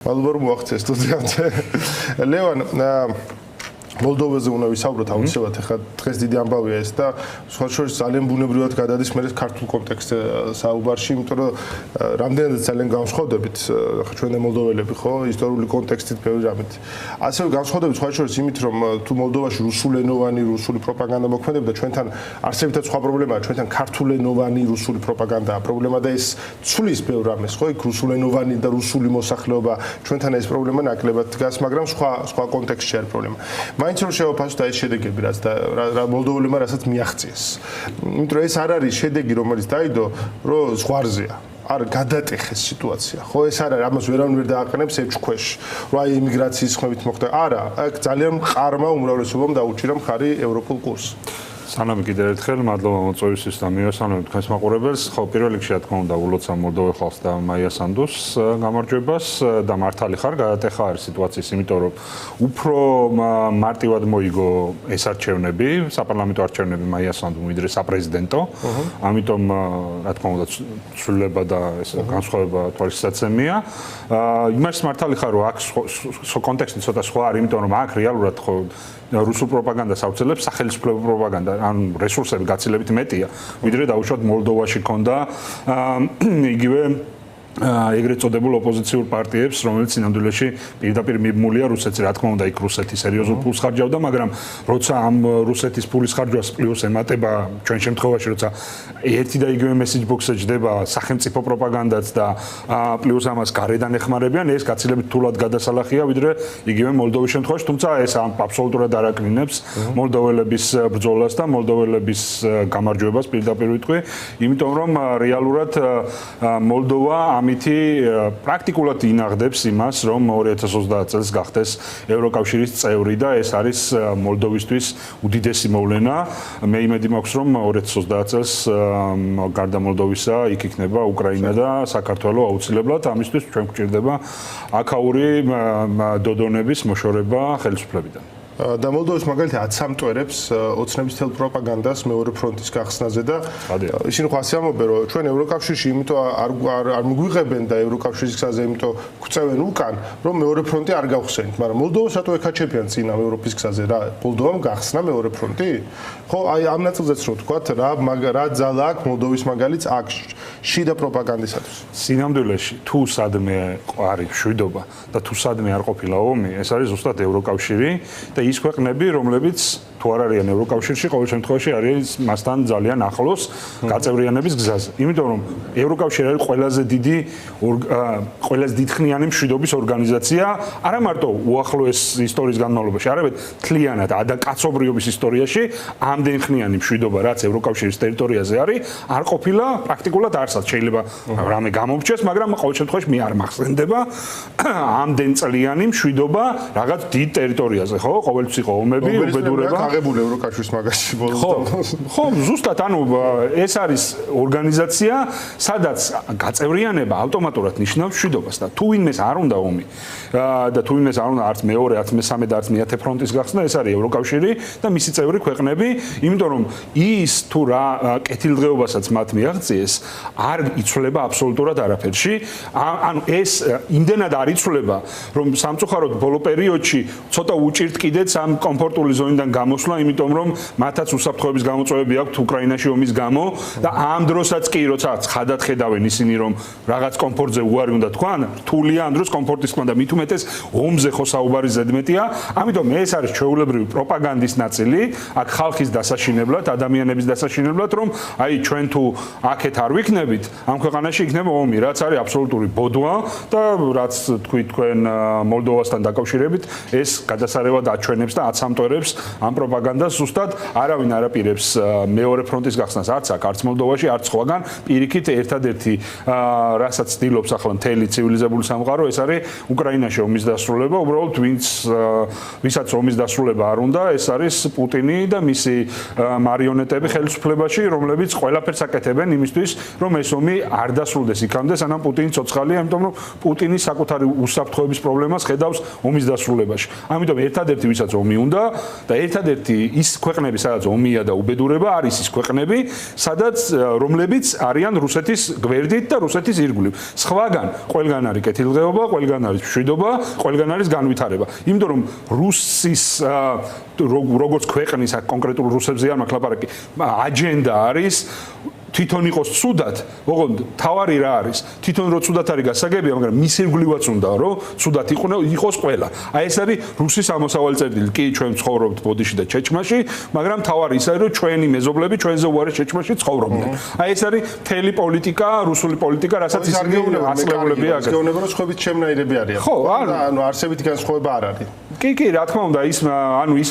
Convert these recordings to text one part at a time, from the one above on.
Malbor მოახცეს სტუდიამდე. ლევან მოლდოვაზე უნდა ვისაუბროთ აუცილებლად. ეხლა დღეს დიდი ამბავია ეს და სხვა შორის ძალიან ბუნებრივად გადადის მე ქართულ კონტექსტზე საუბარში, იმიტომ რომ რამდენადაც ძალიან განსხვავდებით ახლა ჩვენ და მოლდოველები ხო ისტორიული კონტექსტით ბევრი რამით. ასევე განსხვავდებით სხვა შორის იმით, რომ თუ მოლდოვაში რუსულენოვანი რუსული პროპაგანდა მოქმედებდა, ჩვენთან არსებითად სხვა პრობლემაა, ჩვენთან ქართულენოვანი რუსული პროპაგანდაა პრობლემა და ეს ცვლის ბევრ რამეს, ხო? იქ რუსულენოვანი და რუსული მოსახლეობა ჩვენთან ეს პრობლემა ნაკლებად დგას, მაგრამ სხვა კონტექსტში არის პრობლემა. მაინც რომ შევაფასოთ ეს შედეგები, რაც და მოლდოველებმა რასაც მიაღწიეს. იმიტომ რომ ეს არ არის შედეგი, რომელიც დაიდო, რომ ზღვარზეა. არ გადატეხეს სიტუაცია. ხო, ეს არ არის, ამას ვერავინ ვერ დააყენებს ეჭქვეშ. რომ აი იმიგრაციის ხმებით მოხდა. არა, აქ ძალიან მყარმა უმრავლესობამ დაუჭირა მხარი ევროპულ კურსს. სანამ კიდევ ერთხელ მადლობა მოწვევისთვის და მივესალმებით თქვენს მაყურებელს. ხო, პირველ რიგში რა თქმა უნდა ულოცავ მოლდოველ ხალხს და მაია სანდოს გამარჯვებას და მართალი ხარ გადატეხა არის სიტუაციის, იმიტომ რომ უფრო მარტივად მოიგო ეს არჩევნები, საპარლამენტო არჩევნები მაია სანდომ ვიდრე საპრეზიდენტო. ამიტომ რა თქმა უნდა ცვლილება და ეს განსხვავება თვალისწინებაა. იმას მართალი ხარ რომ აქ კონტექსტი ცოტა სხვა არის, იმიტომ რომ აქ რეალურად ხო რუსულ პროპაგანდას აუცილებს სახელმწიფო პროპაგანდა, ან რესურსები გაცილებით მეტია, ვიდრე დაუშვათ მოლდოვაში ქონდა იგივე ეგრეთ წოდებულ ოპოზიციურ პარტიებს, რომელიც სინამდვილეში პირდაპირ მიბმულია რუსეთს, რა თქმა უნდა, იქ რუსეთი სერიოზულ ფულს ხარჯავდა, მაგრამ როცა ამ რუსეთის ფულის ხარჯვას პლუს ემატება ჩვენ შემთხვევაში, როცა ერთი და იგივე მესეჯ ბოქსზე ჯდება სახელმწიფო პროპაგანდაც და პლუს ამას გარედან ეხმარებიან, ეს გაცილებით თულად გადასალახია, ვიდრე იგივე მოლდოვის შემთხვევაში, თუმცა ეს აბსოლუტურად არ აკნინებს მოლდოველების ბრძოლას და მოლდოველების გამარჯვებას პირდაპირ ვიტყვი, იმიტომ რომ რეალურად მოლდოვა ამითი პრაქტიკულად ინახდებს იმას, რომ 2030 წელს გახდეს ევროკავშირის წევრი და ეს არის მოლდოვისთვის უდიდესი მოვლენა. მე იმედი მაქვს, რომ 2030 წელს გარდა მოლდოვისა იქ იქნება უკრაინა და საქართველო აუცილებლად. ამისთვის ჩვენ გვჭირდება აქაური დოდონების მოშორება ხელისუფლებიდან. და მოლდოვის მაგალითად აცამტვერებს ოცნების თელ პროპაგანდას მეორე ფრონტის გახსნაზე და ისინი ხო ასე ამბობენ, რომ ჩვენ ევროკავშირში იმიტომ არ მიგვიღებენ და ევროკავშირის გზაზე იმიტომ გვწევენ უკან, რომ მეორე ფრონტი არ გავხსენით, მაგრამ მოლდოვას რატო ეკაჩებიან წინა ევროპის გზაზე რა? მოლდოვამ გახსნა მეორე ფრონტი? ხო, აი ამ ნაწილზეც რო თქვათ, რა ძალა აქვს მოლდოვის მაგალითს აქ შიდა პროპაგანდისათვის. სინამდვილეში თუ სადმე არის მშვიდობა და თუ სადმე არ ყოფილა ომი, ეს არის ზუსტად ევროკავშირი და ის ქვეყნები, რომლებიც თუ არ არიან ევროკავშირში, ყოველ შემთხვევაში არის მასთან ძალიან ახლოს გაწევრიანების გზაზე. იმიტომ რომ ევროკავშირი არის ყველაზე დიდხნიანი მშვიდობის ორგანიზაცია, არა მარტო უახლოეს ისტორიის განმავლობაში, არამედ მთლიანად და კაცობრიობის ისტორიაში ამდენხნიანი მშვიდობა, რაც ევროკავშირის ტერიტორიაზე არის, არ ყოფილა პრაქტიკულად არსად. შეიძლება რამე გამომრჩეს, მაგრამ ყოველ შემთხვევაში მე არ მახსენდება ამდენ წლიანი მშვიდობა რაღაც დიდ ტერიტორიაზე, ხო? ყოველთვის იყო ომები, უბედურება. აღებული ევროკავშირის მაგაში ბოლოს. ხო, ზუსტად, ანუ ეს არის ორგანიზაცია, სადაც გაწევრიანება ავტომატურად ნიშნავს მშვიდობას და თუ ვინმეს არ უნდა ომი და თუ ვინმეს არ უნდა არც მეორე, არც მესამე და არც მეათე ფრონტის გახსნა, ეს არის ევროკავშირი და მისი წევრი ქვეყნები, იმიტომ რომ ის თუ რა კეთილდღეობასაც მათ მიაღწიეს, არ იცვლება აბსოლუტურად არაფერში. ანუ ეს იმდენად არ იცვლება, რომ სამწუხაროდ ბოლო პერიოდში ცოტა უჭირთ კიდეც ამ კომფორტული ზონიდან გამოსვლა, იმიტომ რომ მათაც უსაფრთხოების გამოწვევები აქვთ უკრაინაში ომის გამო და ამ დროსაც კი როცა ცხადად ხედავენ ისინი, რომ რაღაც კომფორტზე უარი უნდა თქვან, რთულია ამ დროს კომფორტის თქვა და მით უმეტეს ომზე ხო საუბარი ზედმეტია. ამიტომ ეს არის ჩვეულებრივი პროპაგანდის ნაწილი, აქ ხალხის დასაშინებლად, ადამიანების დასაშინებლად, რომ აი ჩვენ თუ აქეთ არ ვიქნებით, ამ ქვეყანაში იქნება ომი, რაც არის აბსოლუტური ბოდვა და რაც თქვი თქვენ მოლდოვასთან დაკავშირებით, ეს გადასარევად აჩვენებს და აცამტვერებს ამ პროპაგანდას. ზუსტად არავინ არ აპირებს მეორე ფრონტის გახსნას არც აქ, არც მოლდოვაში, არც სხვაგან. პირიქით ერთადერთი რასაც ცდილობს ახლა მთელი ცივილიზებული სამყარო, ეს არის უკრაინაში ომის დასრულება. უბრალოდ ვისაც ომის დასრულება არ უნდა, ეს არის პუტინი და მისი მარიონეტები ხელისუფლებაში, რომლებიც ყველაფერს აკეთებენ იმისთვის, რომ ეს ომი არ დასრულდეს იქამდე, სანამ პუტინი ცოცხალია, იმიტომ რომ პუტინი საკუთარი უსაფრთხოების პრობლემას ხედავს ომის დასრულებაში. ამიტომ ერთადერთი ვის რომელთვისაც ომი უნდა და ერთადერთი ის ქვეყნები, სადაც ომია და უბედურება არის ის ქვეყნები, სადაც რომლებიც არიან რუსეთის გვერდით და რუსეთის ირგვლივ. სხვაგან ყველგან არის კეთილდღეობა, ყველგან არის მშვიდობა, ყველგან არის განვითარება. იმიტომ რომ რუსის როგორც ქვეყნის კონკრეტულ რუსებზე არ მაქვს ლაპარაკი, აჯენდა არის თვითონ იყოს ცუდად, ოღონდ თავარი რა არის? თვითონ რო ცუდად არის გასაგებია, მაგრამ მის ირგვლივაც უნდა რომ ცუდად იყოს ყველა. აი ეს არის რუსის ამოსავალი წერტილი. კი, ჩვენ ცხოვრობთ ბოდიში და ჩეჩმაში, მაგრამ თავარი ის არის რომ ჩვენი მეზობლები ჩვენზე უარი ჩეჩმაში ცხოვრობდნენ. აი ეს არის მთელი პოლიტიკა, რუსული პოლიტიკა, რასაც ისინი აცლებულები აქ. გეუბნება რომ სხვებით შემნაირები არიან. ხო, ანუ არსებითი განსხვავება არ არის. კი, რა თქმა უნდა, ის ანუ ის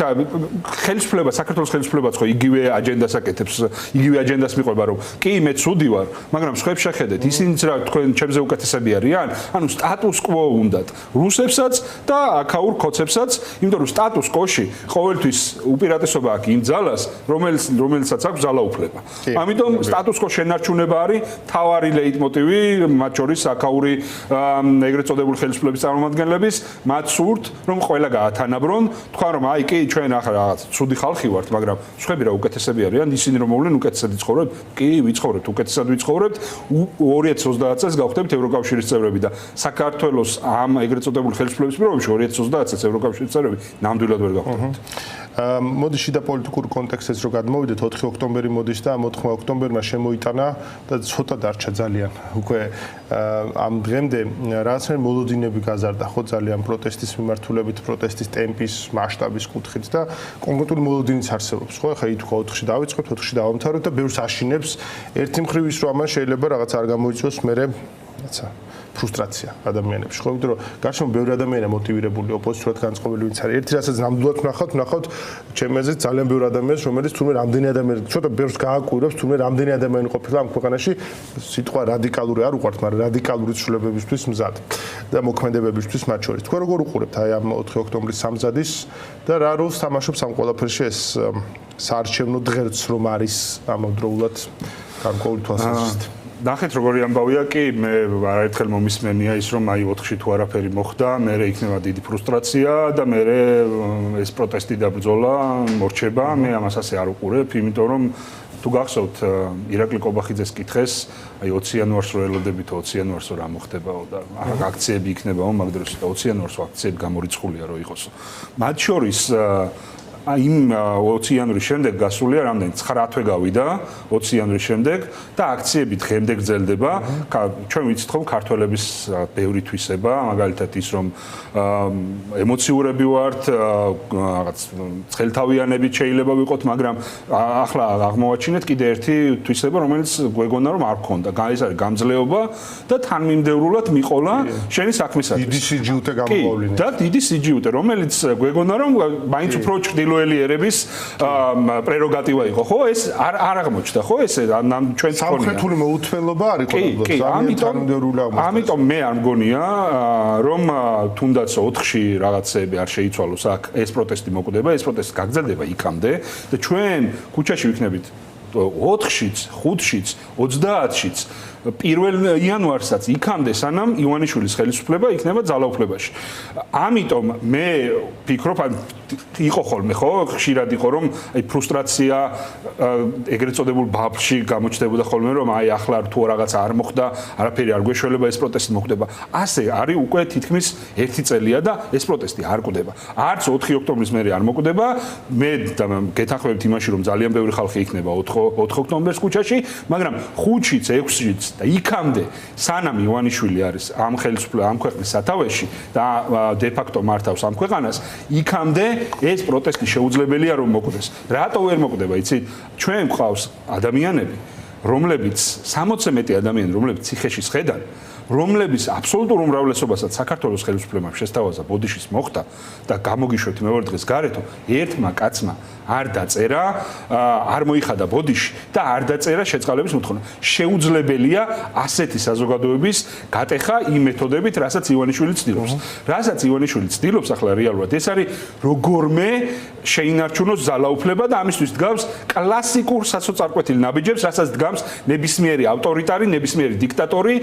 ხელისუფლება, საქართველოს ხელისუფლებაც ხო იგივე აჯენდას აკეთებს, იგივე აჯენდას მიყვება, რომ კი, მე ცუდი ვარ, მაგრამ სხვებს შეხედეთ, ისინიც რა თქვენ ჩემზე უკეთესები არიან, ანუ სტატუს კვო უნდათ რუსებსაც და აქაურ ქოცებსაც, იმიტომ რომ სტატუს კვოში ყოველთვის უპირატესობა აქვს იმ ძალას, რომელსაც აქვს ძალაუფლება. ამიტომ სტატუს კვო შენარჩუნება არის თავარი ლეიტმოტივი, მათ შორის აქაური ეგრეთ წოდებული ხელისუფლების წარმომადგენლების, მათ სურთ, რომ ყველა გაათანაბრონ, თქვა რომ აი კი ჩვენ ახლა რაღაც ცუდი ხალხი ვართ, მაგრამ სხვები რა უკეთესები არიან, ისინი რომ მოვლენ უკეთესად ცხოვრობენ, კი ვიცხოვრებთ, უკეთესად ვიცხოვრებთ, 2030 წელს გავხდებით ევროკავშირის წევრები და საქართველოს ამ ეგრეთ წოდებული ხელისუფლების პირობებში 2030 წელს ევროკავშირის წევრები ნამდვილად ვერ გავხდებით. მოდი შიდა პოლიტიკურ კონტექსტს რო გადმოვიდეთ, 4 ოქტომბერი მოდის და 4 ოქტომბერმა შემოიტანა და ცოტა დარჩა ძალიან. უკვე ამ დღემდე რაღაცნაირი მოლოდინები გაზარდა ხო ძალიან პროტესტის მიმართულებით, პროტესტის ტემპის, მასშტაბის კუთხით და კონკრეტული მოლოდინიც არსებობს, ხო? ახლა ითქვა 4-ში დავიწყებთ, 4-ში დავამთავრებთ და ბევრს აშინებს. ერთი მხრივ ის რომ ამან შეიძლება რაღაც არ გამოიწვიოს მერე, რაცა ფრუსტრაცია ადამიანებში, ხო? იმიტომ რომ გარშემო ბევრი ადამიანია მოტივირებული, ოპოზიციურად განწყობილი ვინც არის. ერთი რასაც ნამდვილად ვნახავთ ჩემი აზრით ძალიან ბევრი ადამიანს, რომელიც თურმე რამდენი ადამიანი, ცოტა ბევრს გააკვირვებს, თურმე რამდენი ადამიანი ყოფილა ამ ქვეყანაში, სიტყვა რადიკალური არ უყვართ, მაგრამ რადიკალური ცვლილებებისთვის მზად და მოქმედებებისთვის მათ შორის. თქვენ როგორ უყურებთ აი ამ 4 ოქტომბრის სამზადის და რა როლს თამაშობს ამ ყველაფერში ეს საარჩევნო დღერც რომ არის ამავდროულად გარკვეული თვალსაზრისით? ნახეთ როგორი ამბავია, კი, მე არაერთხელ მომისმენია ის რომ აი 4-ში თუ არაფერი მოხდა, მე იქნება დიდი ფრუსტრაცია და მე ეს პროტესტი და ბრძოლა მორჩება, მე ამას ასე არ უყურებ, იმიტომ რომ თუ გახსოვთ ირაკლი კობახიძეს კითხეს, აი 20 იანვარს რო ელოდებით 20 იანვარს რა მოხდებაო და აქციები იქნებაო, მაგ დროს და 20 იანვარს აქციები გამორიცხულია რომ იყოსო. მათ შორის იმ 20 იანვრის შემდეგ გასულია რამდენი 9 თვე გავიდა 20 იანვრის შემდეგ და აქციები დღემდე გრძელდება. ჩვენ ვიცით ხომ ქართველების ბევრი თვისება, მაგალითად ის რომ ემოციურები ვართ, რაღაც ცხელთავიანებით შეიძლება ვიყოთ, მაგრამ ახლა აღმოვაჩინეთ კიდე ერთი თვისება, რომელიც გვეგონა რომ არ გქონდა. ეს არის გამძლეობა და თანმიმდევრულად მიყოლა შენი საქმისათვის. დიდი სიჯიუტე გამოავლინე. და დიდი სიჯიუტე, რომელიც გვეგონა რომ მაინც უფრო ჭრილოელი ერების პრეროგატივა იყო, ხო? ეს არ აღმოჩნდა, ხო? ეს ჩვენ სამხრეთული მოუთმელობა არ იყო და ამიტომ მე არ მგონია რომ თუნდაც 4-ში რაღაცები არ შეიცვალოს აქ ეს პროტესტი მოკვდება, ეს პროტესტი გაგრძელდება იქამდე და ჩვენ ქუჩაში ვიქნებით 4-შიც, 5-შიც, 30-შიც 1 იანვარსაც იქამდე სანამ ივანიშვილის ხელისუფლება იქნება ძალაუფლებაში. ამიტომ მე ვფიქრობ, იყო ხოლმე ხო, ხშირად იყო რომ აი ფრუსტრაცია ეგრეთ წოდებულ ბაბში გამოჩნდებოდა ხოლმე რომ აი ახლა თუ რაღაც არ მოხდა, არაფერი არ გვეშველება, ეს პროტესტი მოხდება. ასე არის უკვე თითქმის 1 წელია და ეს პროტესტი არ კვდება. არც 4 ოქტომბრის მერე არ მოკვდება. მე გეთანხმებით იმაში რომ ძალიან ბევრი ხალხი იქნება 4 ოქტომბერს ქუჩაში, მაგრამ 5-შიც, 6-შიც და იქამდე სანამ ივანიშვილი არის ამ ხელისუფლების ამ ქვეყნის სათავეში და დე ფაქტო მართავს ამ ქვეყანას, იქამდე ეს პროტესტი შეუძლებელია რომ მოკვდეს. რატო ვერ მოკვდება, იცით? ჩვენ გვყავს ადამიანები, რომლებიც 60-ზე მეტი ადამიანი, რომლებიც ციხეში სხედან, რომლების აბსოლუტურ უმრავლესობასაც საქართველოს ხელისუფლებამ შესთავაზა ბოდიშის მოხდა და გამოგიშვებთ მეორე დღეს გარეთო, ერთმა კაცმა არ დაწერა, არ მოიხადა ბოდიში და არ დაწერა შეწყალების მოთხოვნა. შეუძლებელია ასეთი საზოგადოების გატეხა იმ მეთოდებით, რასაც ივანიშვილი ცდილობს. რასაც ივანიშვილი ცდილობს ახლა რეალურად, ეს არის როგორმე შეინარჩუნოს ძალაუფლება და ამისთვის დგავს კლასიკურ სასოწარკვეთილ ნაბიჯებს, რასაც დგავს ნებისმიერი ავტორიტარი, ნებისმიერი დიქტატორი,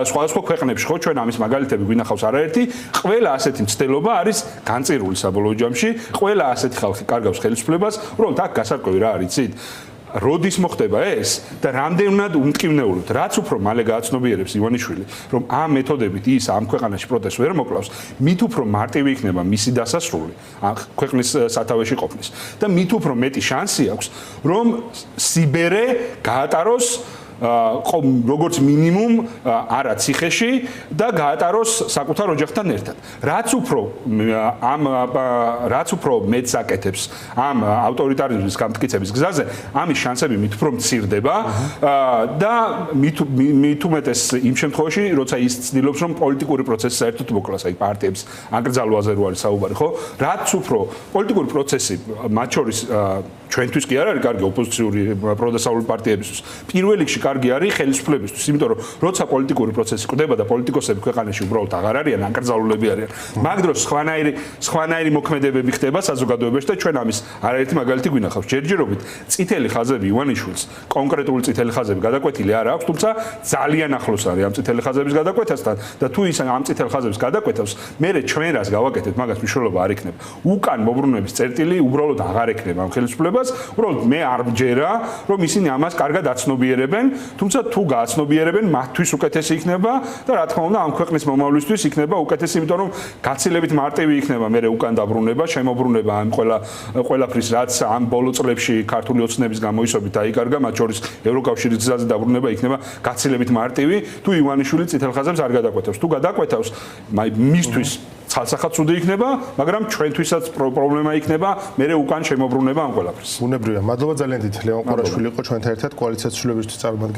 სხვა სხვადასხვა ქვეყნებში ხო ჩვენ ამის მაგალითები გვინახავს არაერთი, ყველა ასეთი მცდელობა არის განწირული საბოლოო ჯამში, ყველა ასეთი ხალხი კარგავს ხელისუფლებას, უბრალოდ აქ გასარკვევი რა არის, იცით? როდის მოხდება ეს და რამდენად უმტკივნეულოდ, რაც უფრო მალე გააცნობიერებს ივანიშვილი, რომ ამ მეთოდებით ის ამ ქვეყანაში პროტესტს ვერ მოკლავს, მით უფრო მარტივი იქნება მისი დასასრული ამ ქვეყნის სათავეში ყოფნის და მით უფრო მეტი შანსი აქვს, რომ სიბერე გაატაროს როგორც მინიმუმ არა ციხეში და გაატაროს საკუთარ ოჯახთან ერთად. რაც უფრო მეტს აკეთებს ამ ავტორიტარიზმის გამტკიცების გზაზე, ამის შანსები მით უფრო მცირდება და მით უმეტეს იმ შემთხვევაში, როცა ის ცდილობს, რომ პოლიტიკური პროცესი საერთოდ მოკლას, აი პარტიების აკრძალვაზე რო არის საუბარი, ხო? რაც უფრო პოლიტიკური პროცესი, მათ შორის ჩვენთვის კი არ არის კარგი ოპოზიციური პროდესავლური პარტიებისთვის. პირველ რიგში კარგი არის ხელისუფლებისთვის, იმიტომ რომ როცა პოლიტიკური პროცესი კვდება და პოლიტიკოსები ქვეყანაში უბრალოდ აღარ არიან, აკრძალულები არიან, მაგ დროს სხვანაირი მოქმედებები ხდება საზოგადოებაში და ჩვენ ამის არაერთი მაგალითი გვინახავს. ჯერჯერობით წითელი ხაზები ივანიშვილს, კონკრეტული წითელი ხაზები გადაკვეთილი არ აქვს, თუმცა ძალიან ახლოს არის ამ წითელი ხაზების გადაკვეთასთან და თუ ის ამ წითელ ხაზებს გადაკვეთავს, მერე ჩვენ რას გავაკეთებთ, მაგას მნიშვნელობა არ იქნება. უკან მოbrunების წერტილი უბრალოდ აღარ ექნება ამ ხელისუფლებას. უბრალოდ მე არ მჯერა, რომ ისინი ამას კარგად აცნობიერებენ, თუმცა თუ გააცნობიერებენ, მათთვის უკეთესი იქნება და რა თქმა უნდა, ამ ქვეყნის მომავლისთვის იქნება უკეთესი, იმიტომ რომ გაცილებით მარტივი იქნება მე უკან დაბრუნება, შემოbrunება ამ ყველაფრის, რაც ამ ბოლო წლებში ქართული ოცნების გამოისობით დაიკარგა, მათ შორის ევროკავშირის გზაზე დაბრუნება იქნება გაცილებით მარტივი, თუ ივანიშვილი წითელ ხაზებს არ გადაკვეთავს. თუ გადაკვეთავს, მისთვის ცალსახად ცუდი იქნება, მაგრამ ჩვენთვისაც პრობლემა იქნება, მე უკან შემოbrunება ამ ყველაფრის. ბუნებრივია. მადლობა ძალიან დიდ ლევან ყურაშვილი იყო ჩვენთან ერთად კოალიციას ცვლილებისთვის წარმომადგენელი.